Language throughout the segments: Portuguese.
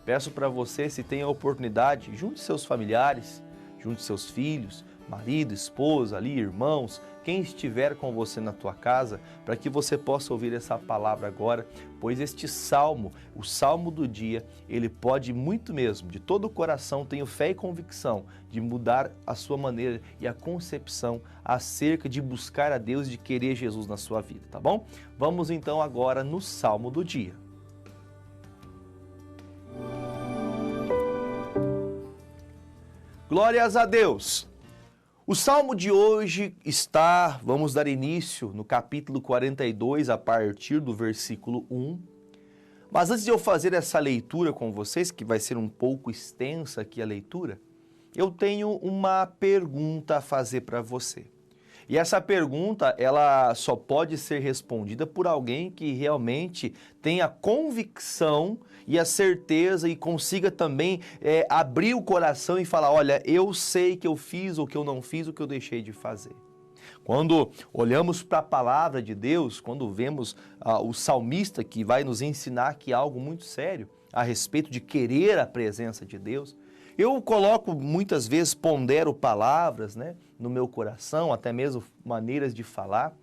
Peço para você, se tem a oportunidade, junte seus familiares, junte seus filhos, marido, esposa, ali, irmãos, quem estiver com você na tua casa, para que você possa ouvir essa palavra agora, pois este salmo, o salmo do dia, ele pode muito mesmo, de todo o coração, tenho fé e convicção de mudar a sua maneira e a concepção acerca de buscar a Deus e de querer Jesus na sua vida, tá bom? Vamos então agora no salmo do dia. Glórias a Deus! O salmo de hoje está, vamos dar início no capítulo 42, a partir do versículo 1. Mas antes de eu fazer essa leitura com vocês, que vai ser um pouco extensa aqui a leitura, eu tenho uma pergunta a fazer para você. E essa pergunta, ela só pode ser respondida por alguém que realmente tenha convicção e a certeza e consiga também abrir o coração e falar, olha, eu sei que eu fiz o que eu não fiz, o que eu deixei de fazer. Quando olhamos para a palavra de Deus, quando vemos o salmista que vai nos ensinar aqui algo muito sério a respeito de querer a presença de Deus, eu coloco muitas vezes, pondero palavras, né, no meu coração, até mesmo maneiras de falar,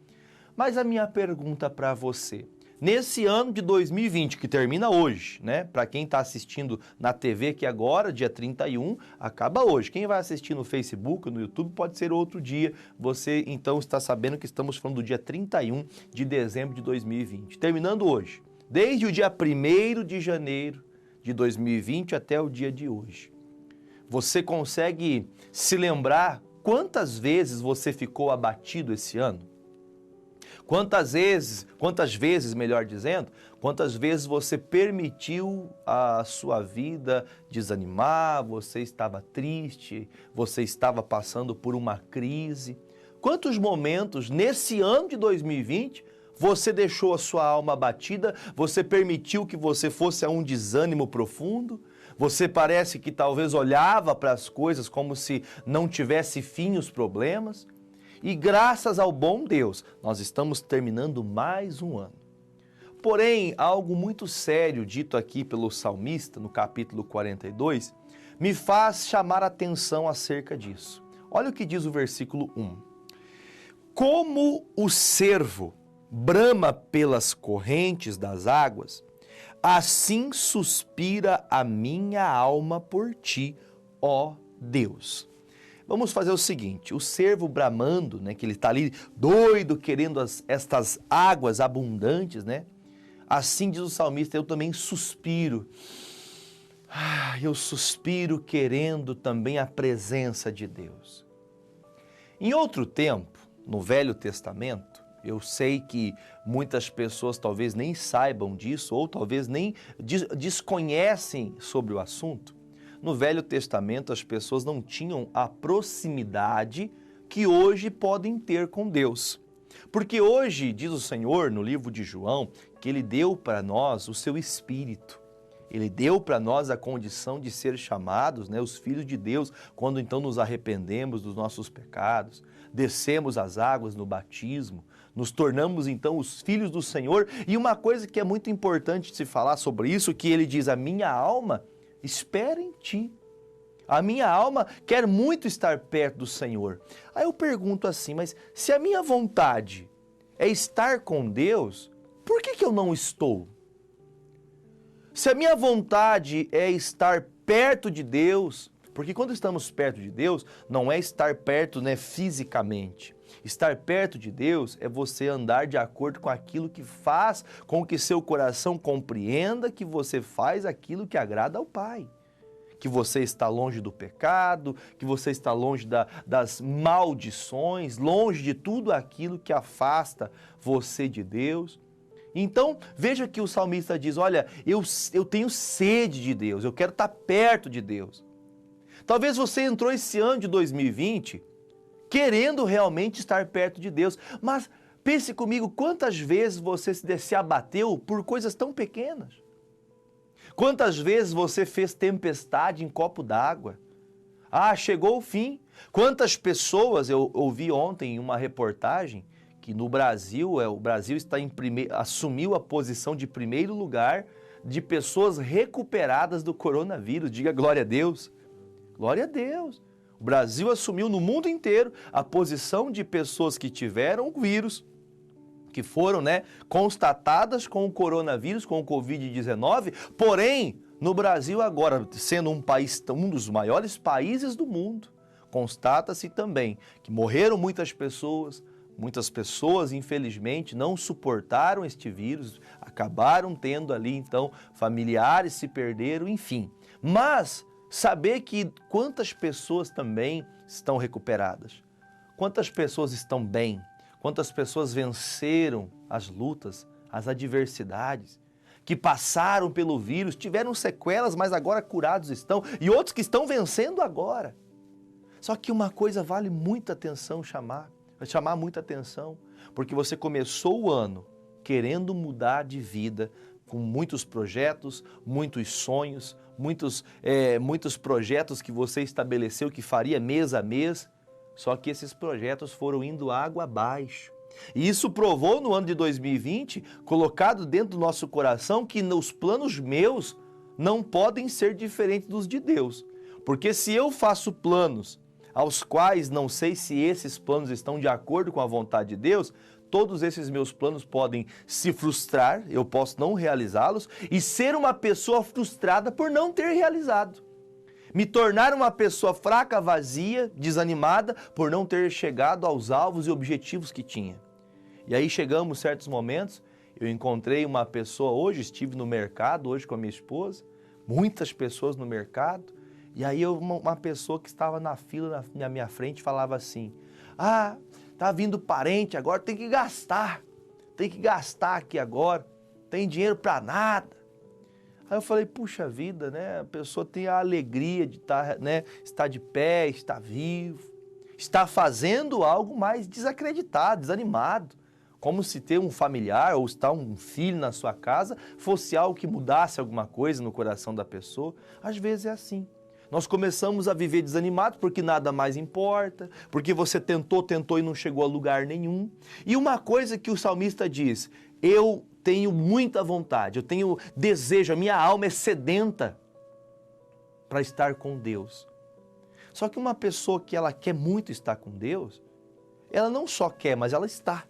mas a minha pergunta para você, nesse ano de 2020, que termina hoje, né, para quem está assistindo na TV que agora, dia 31, acaba hoje, quem vai assistir no Facebook, no YouTube, pode ser outro dia, você então está sabendo que estamos falando do dia 31 de dezembro de 2020, terminando hoje, desde o dia 1º de janeiro de 2020 até o dia de hoje. Você consegue se lembrar quantas vezes você ficou abatido esse ano? Quantas vezes, melhor dizendo, quantas vezes você permitiu a sua vida desanimar, você estava triste, você estava passando por uma crise? Quantos momentos nesse ano de 2020 você deixou a sua alma abatida, você permitiu que você fosse a um desânimo profundo? Você parece que talvez olhava para as coisas como se não tivesse fim os problemas. E graças ao bom Deus, nós estamos terminando mais um ano. Porém, algo muito sério dito aqui pelo salmista no capítulo 42, me faz chamar a atenção acerca disso. Olha o que diz o versículo 1. Como o cervo brama pelas correntes das águas, assim suspira a minha alma por ti, ó Deus. Vamos fazer o seguinte, o cervo bramando, né, que ele está ali doido, querendo estas águas abundantes, né? Assim diz o salmista, eu também suspiro. Eu suspiro querendo também a presença de Deus. Em outro tempo, no Velho Testamento, eu sei que muitas pessoas talvez nem saibam disso ou talvez nem desconhecem sobre o assunto. No Velho Testamento as pessoas não tinham a proximidade que hoje podem ter com Deus. Porque hoje, diz o Senhor no livro de João, que Ele deu para nós o seu Espírito. Ele deu para nós a condição de ser chamados, né, os filhos de Deus, quando então nos arrependemos dos nossos pecados, descemos as águas no batismo, nos tornamos então os filhos do Senhor. E uma coisa que é muito importante de se falar sobre isso, que ele diz, a minha alma espera em ti. A minha alma quer muito estar perto do Senhor. Aí eu pergunto assim, mas se a minha vontade é estar com Deus, por que eu não estou? Se a minha vontade é estar perto de Deus, porque quando estamos perto de Deus, não é estar perto, né, fisicamente. Estar perto de Deus é você andar de acordo com aquilo que faz com que seu coração compreenda que você faz aquilo que agrada ao Pai. Que você está longe do pecado, que você está longe das maldições, longe de tudo aquilo que afasta você de Deus. Então, veja que o salmista diz, olha, eu tenho sede de Deus, eu quero estar perto de Deus. Talvez você entrou esse ano de 2020 querendo realmente estar perto de Deus, mas pense comigo, quantas vezes você se abateu por coisas tão pequenas? Quantas vezes você fez tempestade em copo d'água? Chegou o fim. Quantas pessoas, eu ouvi ontem em uma reportagem, que no Brasil, o Brasil está assumiu a posição de primeiro lugar de pessoas recuperadas do coronavírus. Diga glória a Deus. Glória a Deus. O Brasil assumiu no mundo inteiro a posição de pessoas que tiveram o vírus, que foram, constatadas com o coronavírus, com o Covid-19, porém, no Brasil agora, sendo um dos maiores países do mundo, constata-se também que morreram muitas pessoas, infelizmente, não suportaram este vírus, acabaram tendo ali, então, familiares se perderam, enfim. Mas saber que quantas pessoas também estão recuperadas, quantas pessoas estão bem, quantas pessoas venceram as lutas, as adversidades, que passaram pelo vírus, tiveram sequelas, mas agora curados estão, e outros que estão vencendo agora. Só que uma coisa vale muita atenção vai chamar muita atenção, porque você começou o ano querendo mudar de vida, com muitos projetos, muitos sonhos, muitos projetos que você estabeleceu que faria mês a mês, só que esses projetos foram indo água abaixo. E isso provou no ano de 2020, colocado dentro do nosso coração, que os planos meus não podem ser diferentes dos de Deus. Porque se eu faço planos aos quais não sei se esses planos estão de acordo com a vontade de Deus, todos esses meus planos podem se frustrar, eu posso não realizá-los e ser uma pessoa frustrada por não ter realizado. Me tornar uma pessoa fraca, vazia, desanimada por não ter chegado aos alvos e objetivos que tinha. E aí chegamos certos momentos, eu encontrei uma pessoa hoje, estive no mercado hoje com a minha esposa, muitas pessoas no mercado, e aí uma pessoa que estava na fila na minha frente falava assim, tá vindo parente agora, tem que gastar aqui agora, tem dinheiro para nada. Aí eu falei, puxa vida, a pessoa tem a alegria de estar de pé, estar vivo, está fazendo algo mais desacreditado, desanimado, como se ter um familiar ou estar um filho na sua casa fosse algo que mudasse alguma coisa no coração da pessoa. Às vezes é assim. Nós começamos a viver desanimados porque nada mais importa, porque você tentou e não chegou a lugar nenhum. E uma coisa que o salmista diz, eu tenho muita vontade, eu tenho desejo, a minha alma é sedenta para estar com Deus. Só que uma pessoa que ela quer muito estar com Deus, ela não só quer, mas ela está.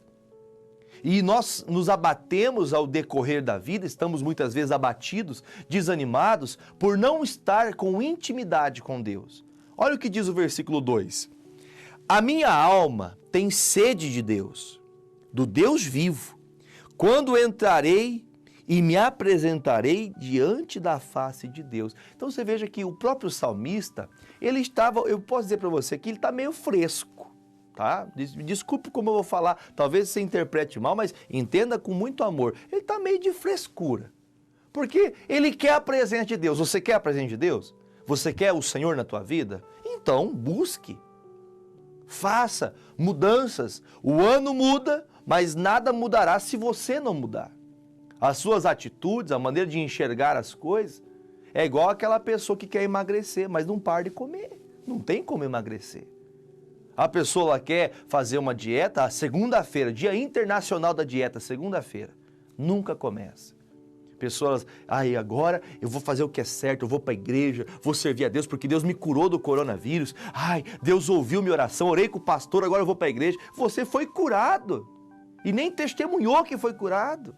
E nós nos abatemos ao decorrer da vida, estamos muitas vezes abatidos, desanimados, por não estar com intimidade com Deus. Olha o que diz o versículo 2. A minha alma tem sede de Deus, do Deus vivo. Quando entrarei e me apresentarei diante da face de Deus. Então você veja que o próprio salmista, ele estava, eu posso dizer para você que ele está meio fresco. Tá? Desculpe como eu vou falar, talvez você interprete mal, mas entenda com muito amor. Ele está meio de frescura, porque ele quer a presença de Deus. Você quer a presença de Deus? Você quer o Senhor na tua vida? Então busque, faça mudanças. O ano muda, mas nada mudará se você não mudar. As suas atitudes, a maneira de enxergar as coisas, é igual aquela pessoa que quer emagrecer, mas não para de comer, não tem como emagrecer. A pessoa ela quer fazer uma dieta, segunda-feira, Dia Internacional da Dieta, segunda-feira, nunca começa. Pessoas, agora eu vou fazer o que é certo, eu vou para a igreja, vou servir a Deus, porque Deus me curou do coronavírus. Deus ouviu minha oração, orei com o pastor, agora eu vou para a igreja. Você foi curado e nem testemunhou que foi curado.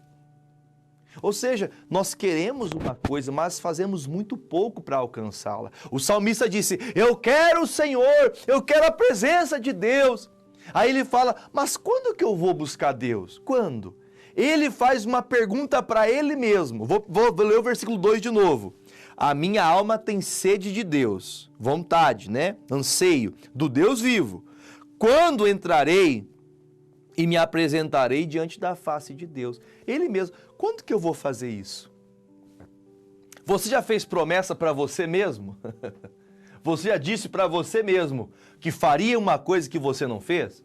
Ou seja, nós queremos uma coisa, mas fazemos muito pouco para alcançá-la. O salmista disse, eu quero o Senhor, eu quero a presença de Deus. Aí ele fala, mas quando que eu vou buscar Deus? Quando? Ele faz uma pergunta para ele mesmo. Vou ler o versículo 2 de novo. A minha alma tem sede de Deus, vontade, anseio, do Deus vivo. Quando entrarei e me apresentarei diante da face de Deus. Ele mesmo, quando que eu vou fazer isso? Você já fez promessa para você mesmo? Você já disse para você mesmo que faria uma coisa que você não fez?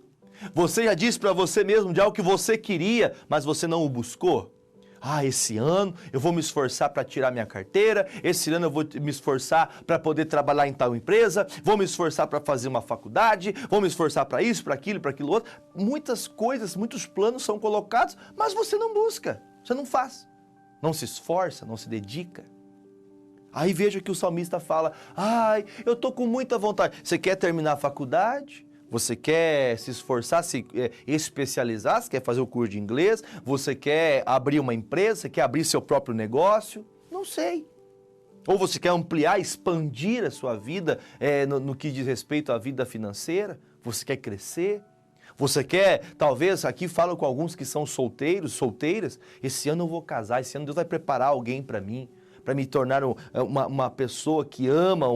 Você já disse para você mesmo de algo que você queria, mas você não o buscou? Esse ano eu vou me esforçar para tirar minha carteira, esse ano eu vou me esforçar para poder trabalhar em tal empresa, vou me esforçar para fazer uma faculdade, vou me esforçar para isso, para aquilo outro. Muitas coisas, muitos planos são colocados, mas você não busca, você não faz. Não se esforça, não se dedica. Aí veja que o salmista fala, eu estou com muita vontade. Você quer terminar a faculdade? Você quer se esforçar, se especializar? Você quer fazer o curso de inglês? Você quer abrir uma empresa? Você quer abrir seu próprio negócio? Não sei. Ou você quer ampliar, expandir a sua vida no que diz respeito à vida financeira? Você quer crescer? Você quer, talvez, aqui falo com alguns que são solteiros, solteiras, esse ano eu vou casar, esse ano Deus vai preparar alguém para mim, para me tornar uma pessoa que ama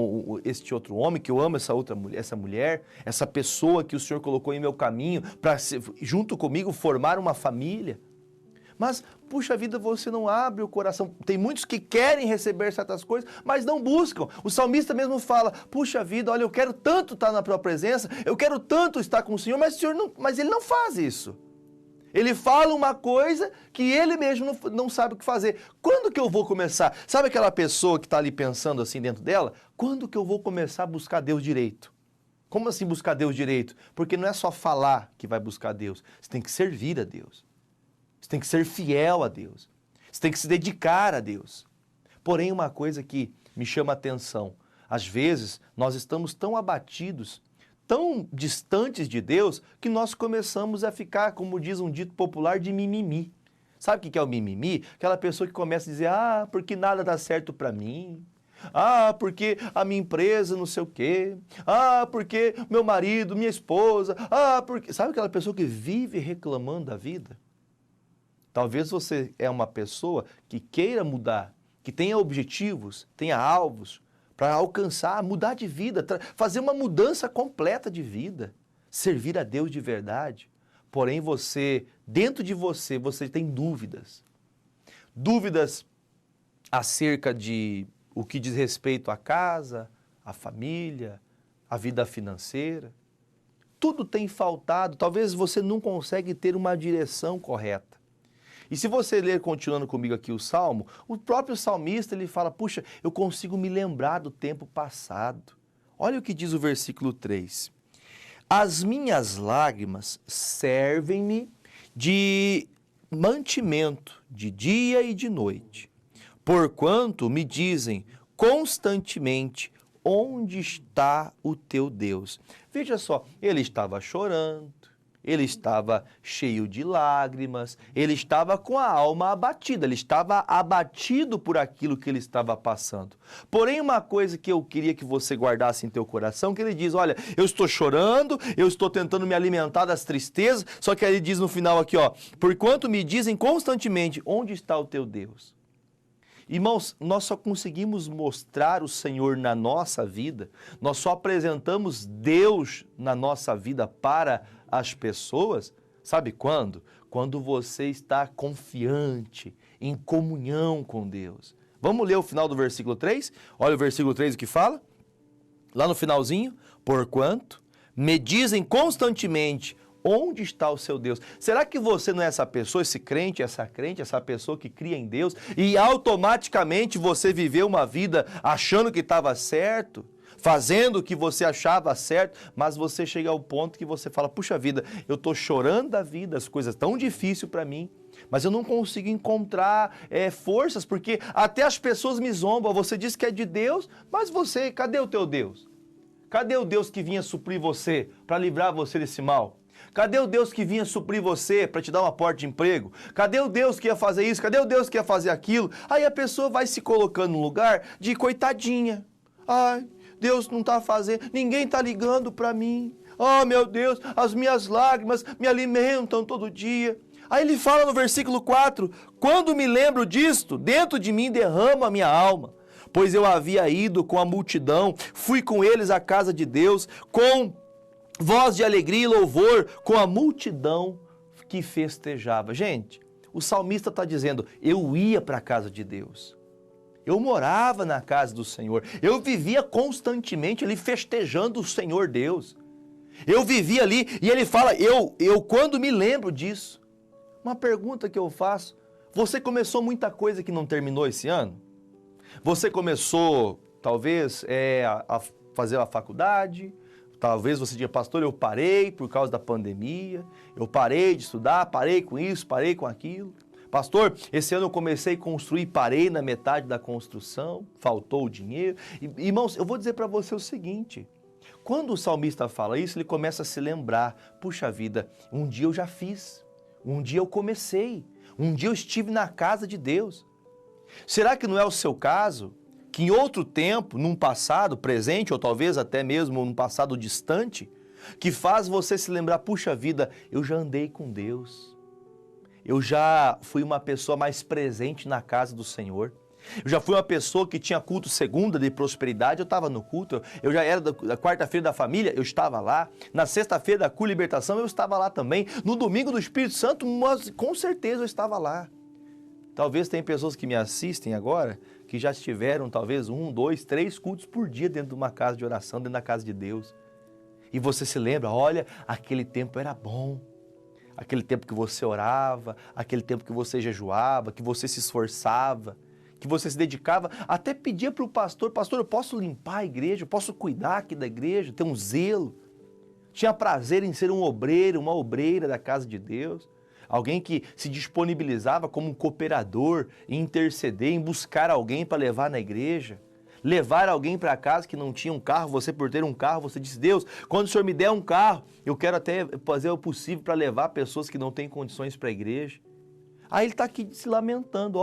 este outro homem, que eu amo essa mulher, essa pessoa que o Senhor colocou em meu caminho, para junto comigo formar uma família. Mas, puxa vida, você não abre o coração. Tem muitos que querem receber certas coisas, mas não buscam. O salmista mesmo fala, puxa vida, olha, eu quero tanto estar na tua presença, eu quero tanto estar com o Senhor, mas ele não faz isso. Ele fala uma coisa que ele mesmo não sabe o que fazer. Quando que eu vou começar? Sabe aquela pessoa que está ali pensando assim dentro dela? Quando que eu vou começar a buscar Deus direito? Como assim buscar Deus direito? Porque não é só falar que vai buscar Deus, você tem que servir a Deus. Você tem que ser fiel a Deus. Você tem que se dedicar a Deus. Porém, uma coisa que me chama a atenção, às vezes nós estamos tão abatidos, tão distantes de Deus, que nós começamos a ficar, como diz um dito popular, de mimimi. Sabe o que é o mimimi? Aquela pessoa que começa a dizer, porque nada dá certo para mim. Porque a minha empresa não sei o quê. Porque meu marido, minha esposa. Porque... Sabe aquela pessoa que vive reclamando da vida? Talvez você é uma pessoa que queira mudar, que tenha objetivos, tenha alvos para alcançar, mudar de vida, fazer uma mudança completa de vida, servir a Deus de verdade. Porém, dentro de você tem dúvidas. Dúvidas acerca de o que diz respeito à casa, à família, à vida financeira. Tudo tem faltado, talvez você não consegue ter uma direção correta. E se você ler, continuando comigo aqui o Salmo, o próprio salmista ele fala, puxa, eu consigo me lembrar do tempo passado. Olha o que diz o versículo 3. As minhas lágrimas servem-me de mantimento de dia e de noite, porquanto me dizem constantemente, onde está o teu Deus? Veja só, ele estava chorando, ele estava cheio de lágrimas, ele estava com a alma abatida, ele estava abatido por aquilo que ele estava passando. Porém, uma coisa que eu queria que você guardasse em teu coração, que ele diz, olha, eu estou chorando, eu estou tentando me alimentar das tristezas, só que aí ele diz no final aqui, porquanto me dizem constantemente, onde está o teu Deus? Irmãos, nós só conseguimos mostrar o Senhor na nossa vida, nós só apresentamos Deus na nossa vida para as pessoas, sabe quando? Quando você está confiante, em comunhão com Deus. Vamos ler o final do versículo 3? Olha o versículo 3 o que fala. Lá no finalzinho, porquanto me dizem constantemente, onde está o seu Deus? Será que você não é essa pessoa, esse crente, essa pessoa que cria em Deus e automaticamente você viveu uma vida achando que estava certo? Fazendo o que você achava certo, mas você chega ao ponto que você fala, puxa vida, eu estou chorando da vida, as coisas tão difíceis para mim, mas eu não consigo encontrar forças, porque até as pessoas me zombam, você diz que é de Deus, mas cadê o teu Deus? Cadê o Deus que vinha suprir você, para livrar você desse mal? Cadê o Deus que vinha suprir você para te dar uma porta de emprego? Cadê o Deus que ia fazer isso? Cadê o Deus que ia fazer aquilo? Aí a pessoa vai se colocando no lugar de coitadinha. Deus não está fazendo, ninguém está ligando para mim. Meu Deus, as minhas lágrimas me alimentam todo dia. Aí ele fala no versículo 4, quando me lembro disto, dentro de mim derrama a minha alma. Pois eu havia ido com a multidão, fui com eles à casa de Deus, com voz de alegria e louvor, com a multidão que festejava. Gente, o salmista está dizendo, eu ia para a casa de Deus. Eu morava na casa do Senhor, eu vivia constantemente ali festejando o Senhor Deus. Eu vivia ali e ele fala, eu quando me lembro disso. Uma pergunta que eu faço, você começou muita coisa que não terminou esse ano? Você começou, talvez, a fazer a faculdade, talvez você diga, pastor, eu parei por causa da pandemia, eu parei de estudar, parei com isso, parei com aquilo. Pastor, esse ano eu comecei a construir, parei na metade da construção, faltou o dinheiro. Irmãos, eu vou dizer para você o seguinte, quando o salmista fala isso, ele começa a se lembrar, puxa vida, um dia eu já fiz, um dia eu comecei, um dia eu estive na casa de Deus. Será que não é o seu caso? Que em outro tempo, num passado presente, ou talvez até mesmo num passado distante, que faz você se lembrar, puxa vida, eu já andei com Deus, eu já fui uma pessoa mais presente na casa do Senhor, eu já fui uma pessoa que tinha culto segunda de prosperidade, eu estava no culto, eu já era da quarta-feira da família, eu estava lá, na sexta-feira da libertação eu estava lá também, no domingo do Espírito Santo, mas com certeza eu estava lá. Talvez tem pessoas que me assistem agora, que já tiveram talvez 1, 2, 3 cultos por dia dentro de uma casa de oração, dentro da casa de Deus. E você se lembra, olha, aquele tempo era bom, aquele tempo que você orava, aquele tempo que você jejuava, que você se esforçava, que você se dedicava, até pedia para o pastor, pastor, eu posso limpar a igreja, eu posso cuidar aqui da igreja, ter um zelo. Tinha prazer em ser um obreiro, uma obreira da casa de Deus. Alguém que se disponibilizava como um cooperador, em interceder, em buscar alguém para levar na igreja. Levar alguém para casa que não tinha um carro, você por ter um carro, você disse, Deus, quando o Senhor me der um carro, eu quero até fazer o possível para levar pessoas que não têm condições para a igreja. Aí ele está aqui se lamentando,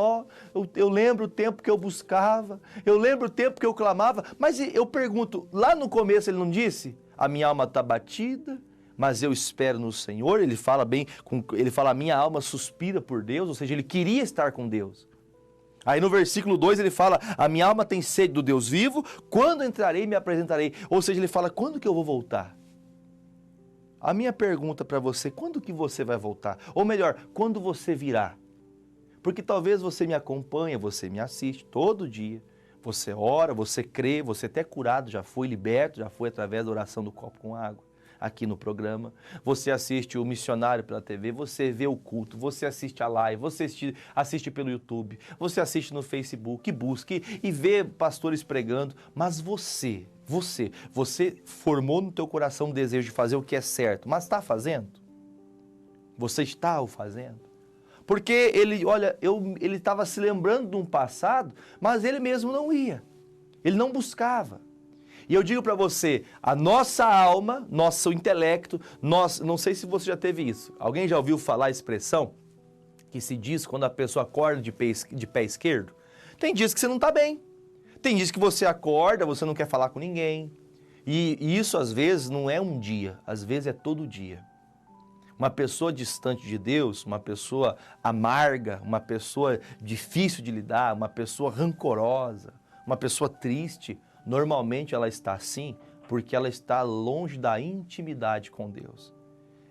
eu lembro o tempo que eu buscava, eu lembro o tempo que eu clamava, mas eu pergunto, lá no começo ele não disse, a minha alma está batida, mas eu espero no Senhor, ele fala a minha alma suspira por Deus, ou seja, ele queria estar com Deus. Aí no versículo 2 ele fala, a minha alma tem sede do Deus vivo, quando entrarei e me apresentarei. Ou seja, ele fala, quando que eu vou voltar? A minha pergunta para você, quando que você vai voltar? Ou melhor, quando você virá? Porque talvez você me acompanha, você me assiste todo dia, você ora, você crê, você até curado, já foi liberto, já foi através da oração do copo com água. Aqui no programa, você assiste o missionário pela TV, você vê o culto, você assiste a live, você assiste pelo YouTube, você assiste no Facebook, busca e vê pastores pregando, mas você formou no teu coração o desejo de fazer o que é certo, mas está fazendo? Você está o fazendo? Porque ele estava se lembrando de um passado, mas ele mesmo não ia, ele não buscava. E eu digo para você, a nossa alma, nosso intelecto, não sei se você já teve isso. Alguém já ouviu falar a expressão que se diz quando a pessoa acorda de pé esquerdo? Tem dias que você não está bem. Tem dias que você acorda, você não quer falar com ninguém. E isso às vezes não é um dia, às vezes é todo dia. Uma pessoa distante de Deus, uma pessoa amarga, uma pessoa difícil de lidar, uma pessoa rancorosa, uma pessoa triste, normalmente ela está assim porque ela está longe da intimidade com Deus.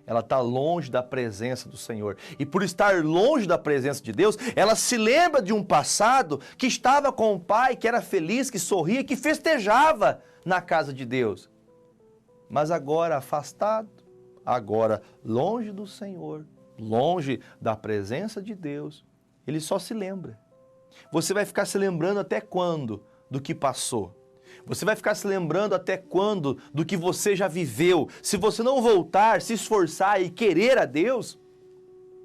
Ela está longe da presença do Senhor. E por estar longe da presença de Deus, ela se lembra de um passado que estava com o Pai, que era feliz, que sorria, que festejava na casa de Deus. Mas agora afastado, agora longe do Senhor, longe da presença de Deus, ele só se lembra. Você vai ficar se lembrando até quando do que passou? Você vai ficar se lembrando até quando do que você já viveu? Se você não voltar, se esforçar e querer a Deus,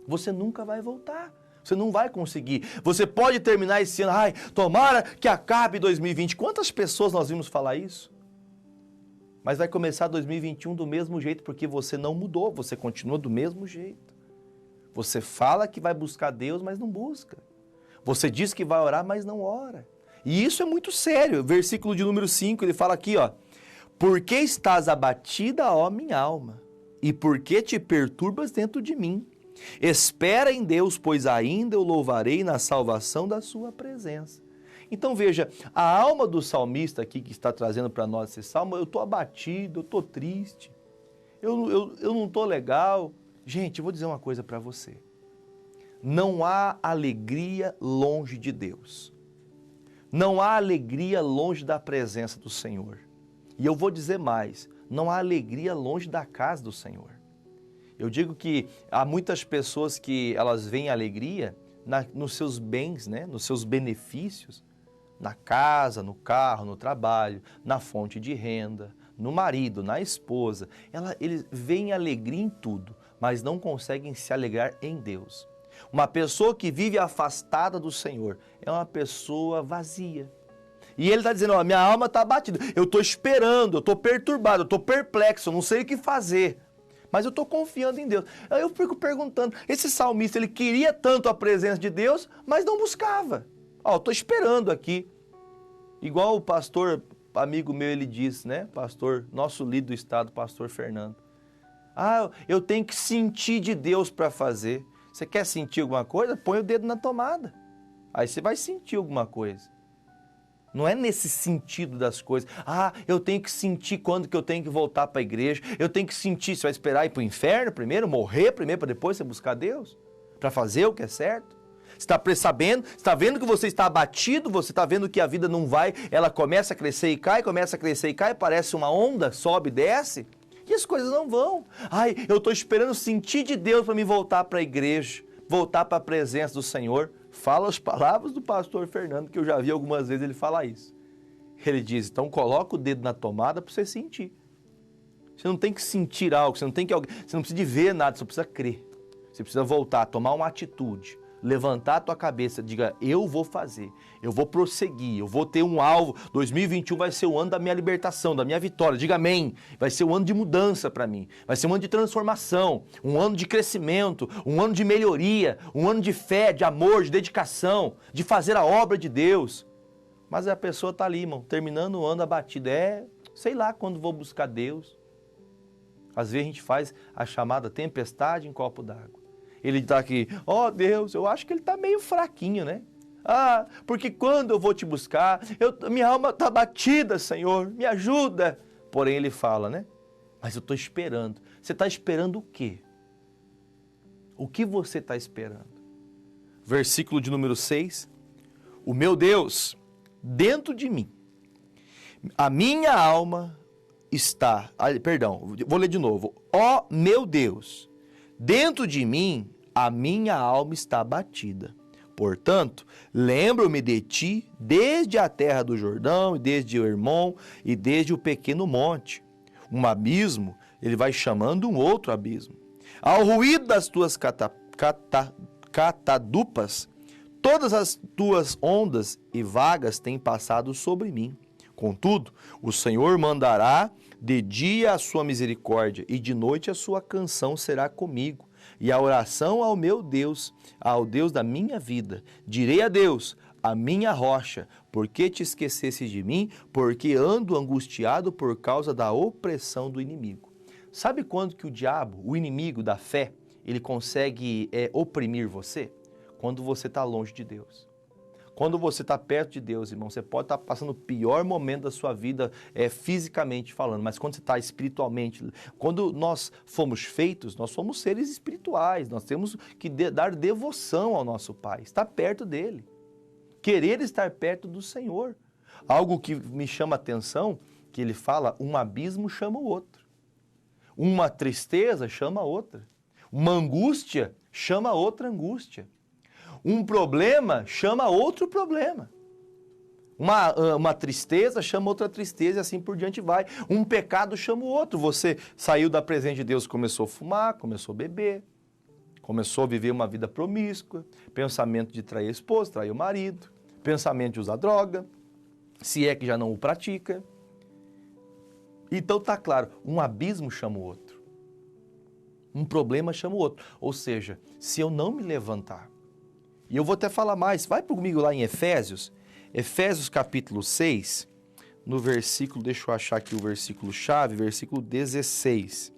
você nunca vai voltar. Você não vai conseguir. Você pode terminar esse ano, tomara que acabe 2020. Quantas pessoas nós vimos falar isso? Mas vai começar 2021 do mesmo jeito, porque você não mudou, você continua do mesmo jeito. Você fala que vai buscar Deus, mas não busca. Você diz que vai orar, mas não ora. E isso é muito sério. Versículo de número 5, ele fala aqui, por que estás abatida, ó minha alma? E por que te perturbas dentro de mim? Espera em Deus, pois ainda eu louvarei na salvação da sua presença. Então veja, a alma do salmista aqui que está trazendo para nós esse salmo, eu estou abatido, eu estou triste, eu não estou legal. Gente, eu vou dizer uma coisa para você. Não há alegria longe de Deus. Não há alegria longe da presença do Senhor. E eu vou dizer mais, não há alegria longe da casa do Senhor. Eu digo que há muitas pessoas que elas veem alegria nos seus bens, nos seus benefícios, na casa, no carro, no trabalho, na fonte de renda, no marido, na esposa. Eles veem alegria em tudo, mas não conseguem se alegrar em Deus. Uma pessoa que vive afastada do Senhor é uma pessoa vazia. E ele está dizendo, ó, minha alma está abatida, eu estou esperando, eu estou perturbado, eu estou perplexo, eu não sei o que fazer. Mas eu estou confiando em Deus. Aí eu fico perguntando, esse salmista, ele queria tanto a presença de Deus, mas não buscava. Ó, eu estou esperando aqui. Igual o pastor, amigo meu, ele diz, né? Pastor, nosso líder do estado, pastor Fernando. Ah, eu tenho que sentir de Deus para fazer. Você quer sentir alguma coisa? Põe o dedo na tomada. Aí você vai sentir alguma coisa. Não é nesse sentido das coisas. Ah, eu tenho que sentir quando que eu tenho que voltar para a igreja. Eu tenho que sentir, você vai esperar ir para o inferno primeiro, morrer primeiro, para depois você buscar Deus? Para fazer o que é certo? Você está sabendo, está vendo que você está abatido, você está vendo que a vida não vai, ela começa a crescer e cai, começa a crescer e cai, parece uma onda, sobe e desce, e as coisas não vão. Ai, eu estou esperando sentir de Deus para me voltar para a igreja, voltar para a presença do Senhor. Fala as palavras do pastor Fernando, que eu já vi algumas vezes ele falar isso. Ele diz, então coloca o dedo na tomada para você sentir. Você não tem que sentir algo, você não precisa de ver nada, você precisa crer. Você precisa voltar, tomar uma atitude, levantar a tua cabeça, diga, eu vou fazer, eu vou prosseguir, eu vou ter um alvo. 2021 vai ser o ano da minha libertação, da minha vitória. Diga amém. Vai ser um ano de mudança para mim, vai ser um ano de transformação, um ano de crescimento, um ano de melhoria, um ano de fé, de amor, de dedicação, de fazer a obra de Deus. Mas a pessoa está ali, irmão, terminando o ano abatido. Sei lá quando vou buscar Deus. Às vezes a gente faz a chamada tempestade em copo d'água. Ele está aqui, ó Deus, eu acho que ele está meio fraquinho, né? Ah, porque quando eu vou te buscar, minha alma está batida, Senhor, me ajuda. Porém ele fala, né? Mas eu estou esperando. Você está esperando o quê? O que você está esperando? Versículo de número 6. O meu Deus, dentro de mim, a minha alma está... Perdão, vou ler de novo. Ó meu Deus, dentro de mim, a minha alma está abatida. Portanto, lembro-me de ti desde a terra do Jordão, e desde o Hermon, e desde o pequeno monte. Um abismo, ele vai chamando um outro abismo. Ao ruído das tuas catadupas, todas as tuas ondas e vagas têm passado sobre mim. Contudo, o Senhor mandará de dia a sua misericórdia, e de noite a sua canção será comigo. E a oração ao meu Deus, ao Deus da minha vida. Direi a Deus, a minha rocha, por que te esquecesse de mim? Porque ando angustiado por causa da opressão do inimigo. Sabe quando que o diabo, o inimigo da fé, ele consegue oprimir você? Quando você está longe de Deus. Quando você está perto de Deus, irmão, você pode estar passando o pior momento da sua vida fisicamente falando, mas quando você está espiritualmente, quando nós fomos feitos, nós somos seres espirituais, nós temos que dar devoção ao nosso Pai, estar perto dEle, querer estar perto do Senhor. Algo que me chama a atenção, que ele fala, um abismo chama o outro, uma tristeza chama a outra, uma angústia chama a outra angústia. Um problema chama outro problema. Uma tristeza chama outra tristeza e assim por diante vai. Um pecado chama o outro. Você saiu da presença de Deus, começou a fumar, começou a beber, começou a viver uma vida promíscua, pensamento de trair a esposa, trair o marido, pensamento de usar droga, se é que já não o pratica. Então tá claro, um abismo chama o outro. Um problema chama o outro. Ou seja, se eu não me levantar, e eu vou até falar mais, vai comigo lá em Efésios capítulo 6, no versículo, deixa eu achar aqui o versículo chave, versículo 16.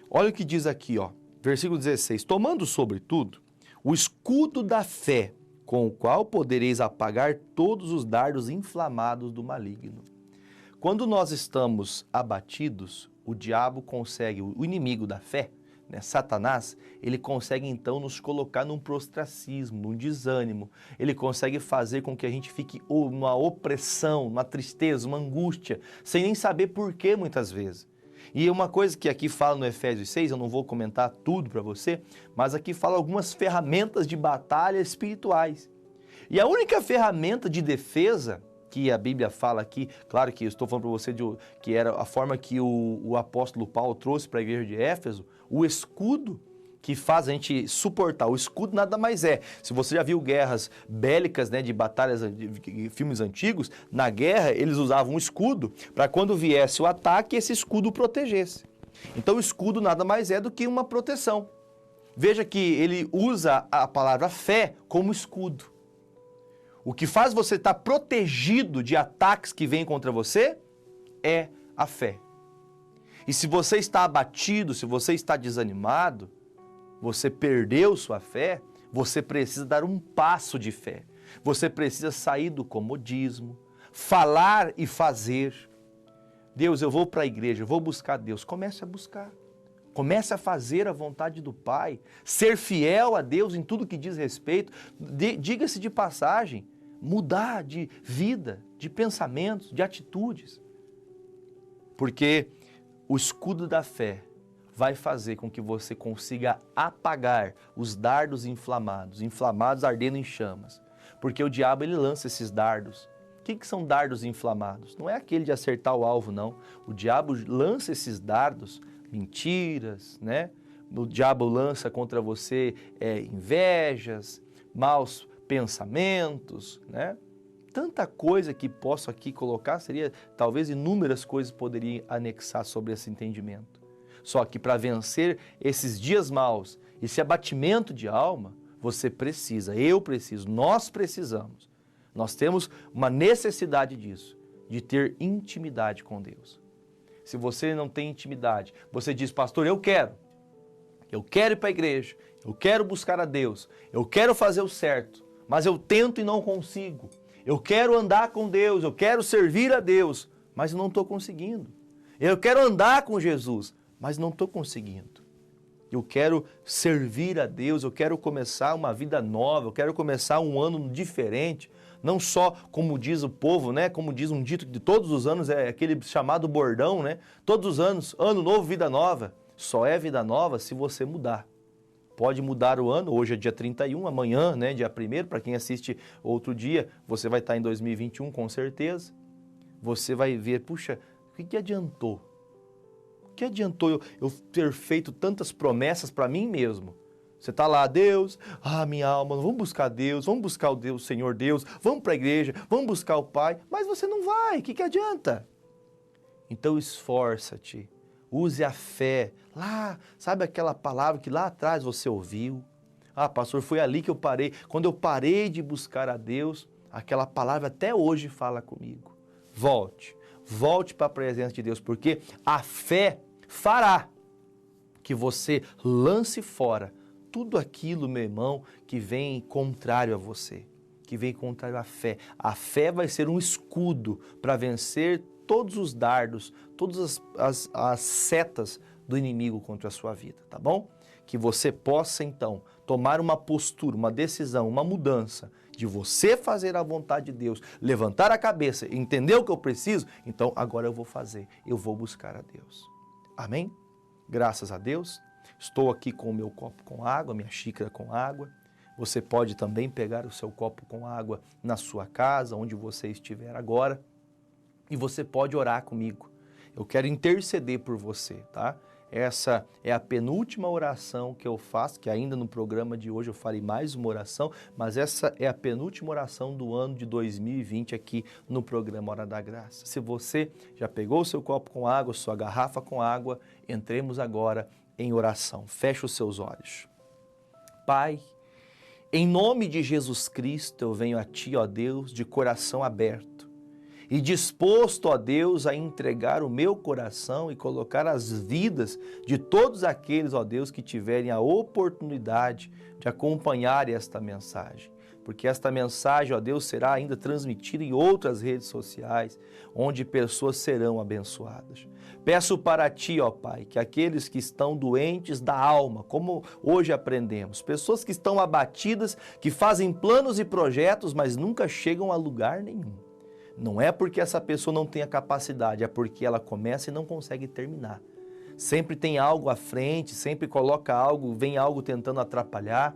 Olha o que diz aqui, ó, versículo 16. Tomando sobretudo o escudo da fé, com o qual podereis apagar todos os dardos inflamados do maligno. Quando nós estamos abatidos, o diabo consegue, o inimigo da fé, né, Satanás, ele consegue então nos colocar num prostracismo, num desânimo. Ele consegue fazer com que a gente fique numa opressão, uma tristeza, uma angústia, sem nem saber por quê muitas vezes. E uma coisa que aqui fala no Efésios 6, eu não vou comentar tudo para você, mas aqui fala algumas ferramentas de batalha espirituais. E a única ferramenta de defesa que a Bíblia fala aqui, claro que eu estou falando para você que era a forma que o apóstolo Paulo trouxe para a igreja de Éfeso, o escudo que faz a gente suportar. O escudo nada mais é. Se você já viu guerras bélicas, né, de batalhas, de filmes antigos, na guerra eles usavam um escudo para quando viesse o ataque, esse escudo o protegesse. Então o escudo nada mais é do que uma proteção. Veja que ele usa a palavra fé como escudo. O que faz você estar protegido de ataques que vêm contra você é a fé. E se você está abatido, se você está desanimado, você perdeu sua fé, você precisa dar um passo de fé. Você precisa sair do comodismo, falar e fazer. Deus, eu vou para a igreja, eu vou buscar Deus. Comece a buscar. Comece a fazer a vontade do Pai. Ser fiel a Deus em tudo que diz respeito. Diga-se de passagem, mudar de vida, de pensamentos, de atitudes. Porque o escudo da fé vai fazer com que você consiga apagar os dardos inflamados ardendo em chamas. Porque o diabo ele lança esses dardos. O que são dardos inflamados? Não é aquele de acertar o alvo, não. O diabo lança esses dardos, mentiras, né? O diabo lança contra você invejas, maus pensamentos, né? Tanta coisa que posso aqui colocar, seria talvez inúmeras coisas poderiam anexar sobre esse entendimento. Só que para vencer esses dias maus, esse abatimento de alma, você precisa, eu preciso, nós precisamos. Nós temos uma necessidade disso, de ter intimidade com Deus. Se você não tem intimidade, você diz, pastor, eu quero ir para a igreja, eu quero buscar a Deus, eu quero fazer o certo, mas eu tento e não consigo. Eu quero andar com Deus, eu quero servir a Deus, mas não estou conseguindo. Eu quero andar com Jesus, mas não estou conseguindo. Eu quero servir a Deus, eu quero começar uma vida nova, eu quero começar um ano diferente. Não só, como diz o povo, né? Como diz um dito de todos os anos, é aquele chamado bordão, né? Todos os anos, ano novo, vida nova. Só é vida nova se você mudar. Pode mudar o ano, hoje é dia 31, amanhã, né, dia 1º, para quem assiste outro dia, você vai estar em 2021 com certeza. Você vai ver, puxa, o que adiantou? O que adiantou eu ter feito tantas promessas para mim mesmo? Você está lá, Deus, minha alma, vamos buscar Deus, vamos buscar o Deus, Senhor Deus, vamos para a igreja, vamos buscar o Pai, mas você não vai, o que adianta? Então esforça-te. Use a fé. Lá, sabe aquela palavra que lá atrás você ouviu? Pastor, foi ali que eu parei. Quando eu parei de buscar a Deus, aquela palavra até hoje fala comigo. Volte para a presença de Deus, porque a fé fará que você lance fora tudo aquilo, meu irmão, que vem contrário a você, que vem contrário à fé. A fé vai ser um escudo para vencer todos os dardos, todas as setas do inimigo contra a sua vida, tá bom? Que você possa, então, tomar uma postura, uma decisão, uma mudança de você fazer a vontade de Deus, levantar a cabeça, entender o que eu preciso, então agora eu vou fazer, eu vou buscar a Deus. Amém? Graças a Deus. Estou aqui com o meu copo com água, minha xícara com água. Você pode também pegar o seu copo com água na sua casa, onde você estiver agora. E você pode orar comigo. Eu quero interceder por você, tá? Essa é a penúltima oração que eu faço, que ainda no programa de hoje eu farei mais uma oração, mas essa é a penúltima oração do ano de 2020 aqui no programa Hora da Graça. Se você já pegou o seu copo com água, sua garrafa com água, entremos agora em oração. Feche os seus olhos. Pai, em nome de Jesus Cristo, eu venho a Ti, ó Deus, de coração aberto e disposto, ó Deus, a entregar o meu coração e colocar as vidas de todos aqueles, ó Deus, que tiverem a oportunidade de acompanhar esta mensagem. Porque esta mensagem, ó Deus, será ainda transmitida em outras redes sociais, onde pessoas serão abençoadas. Peço para Ti, ó Pai, que aqueles que estão doentes da alma, como hoje aprendemos, pessoas que estão abatidas, que fazem planos e projetos, mas nunca chegam a lugar nenhum. Não é porque essa pessoa não tem a capacidade, é porque ela começa e não consegue terminar. Sempre tem algo à frente, sempre coloca algo, vem algo tentando atrapalhar.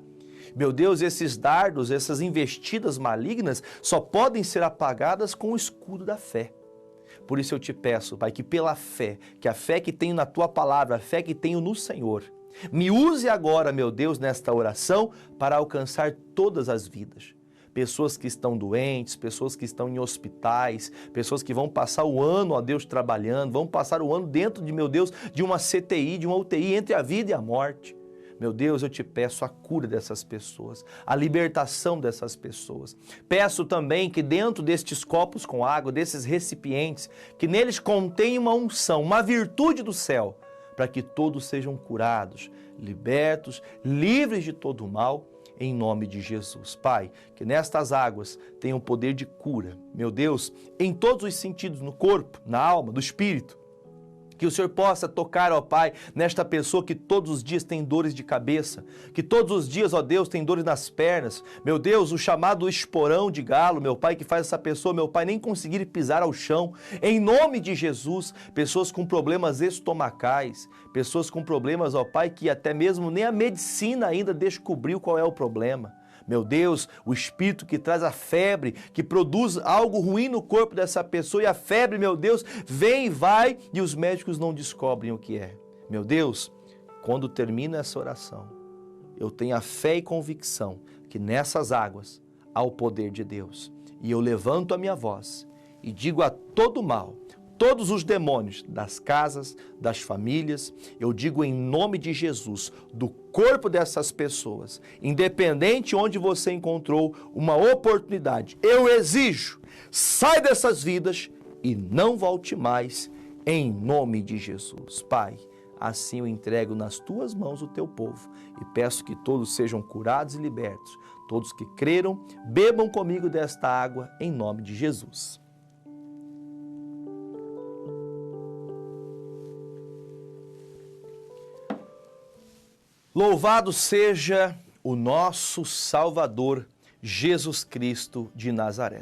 Meu Deus, esses dardos, essas investidas malignas só podem ser apagadas com o escudo da fé. Por isso eu te peço, Pai, que pela fé, que a fé que tenho na Tua palavra, a fé que tenho no Senhor, Me use agora, meu Deus, nesta oração para alcançar todas as vidas. Pessoas que estão doentes, pessoas que estão em hospitais, pessoas que vão passar o ano, ó Deus, trabalhando, vão passar o ano dentro de, meu Deus, de uma CTI, de uma UTI, entre a vida e a morte. Meu Deus, eu te peço a cura dessas pessoas, a libertação dessas pessoas. Peço também que dentro destes copos com água, desses recipientes, que neles contém uma unção, uma virtude do céu, para que todos sejam curados, libertos, livres de todo o mal, em nome de Jesus. Pai, que nestas águas tenham poder de cura, meu Deus, em todos os sentidos, no corpo, na alma, do espírito. Que o Senhor possa tocar, ó Pai, nesta pessoa que todos os dias tem dores de cabeça, que todos os dias, ó Deus, tem dores nas pernas. Meu Deus, o chamado esporão de galo, meu Pai, que faz essa pessoa, meu Pai, nem conseguir pisar ao chão. Em nome de Jesus, pessoas com problemas estomacais, pessoas com problemas, ó Pai, que até mesmo nem a medicina ainda descobriu qual é o problema. Meu Deus, o espírito que traz a febre, que produz algo ruim no corpo dessa pessoa, e a febre, meu Deus, vem e vai, e os médicos não descobrem o que é. Meu Deus, quando termina essa oração, eu tenho a fé e convicção que nessas águas há o poder de Deus. E eu levanto a minha voz e digo a todo mal, todos os demônios das casas, das famílias, eu digo em nome de Jesus, do corpo dessas pessoas, independente onde você encontrou uma oportunidade, eu exijo, sai dessas vidas e não volte mais, em nome de Jesus. Pai, assim eu entrego nas tuas mãos o teu povo e peço que todos sejam curados e libertos, todos que creram, bebam comigo desta água, em nome de Jesus. Louvado seja o nosso Salvador, Jesus Cristo de Nazaré.